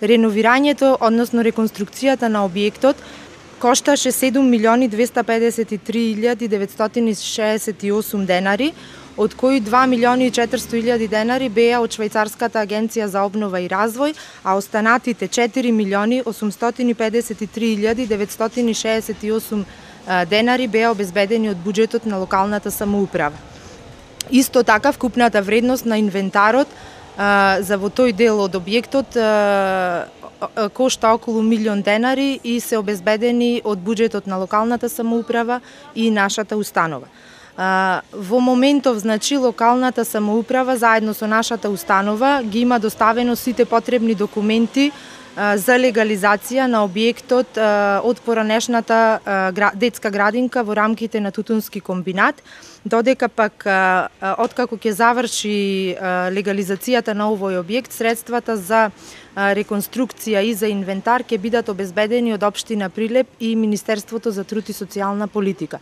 Реновирањето, односно реконструкцијата на објектот, кошташе 7.253.968 денари, од кои 2.400.000 денари беа од Швајцарската агенција за обнова и развој, а останатите 4.853.968 денари беа обезбедени од буџетот на локалната самоуправа. Исто така, вкупната вредност на инвентарот за во тој дел од објектот кошта околу 1.000.000 денари и се обезбедени од буџетот на локалната самоуправа и нашата установа. Во моментов, значи, локалната самоуправа заедно со нашата установа ги има доставено сите потребни документи за легализација на објектот од поранешната детска градинка во рамките на Тутунски комбинат, додека пак откако ќе заврши легализацијата на овој објект, средствата за реконструкција и за инвентар ќе бидат обезбедени од општина Прилеп и Министерството за труд и социјална политика.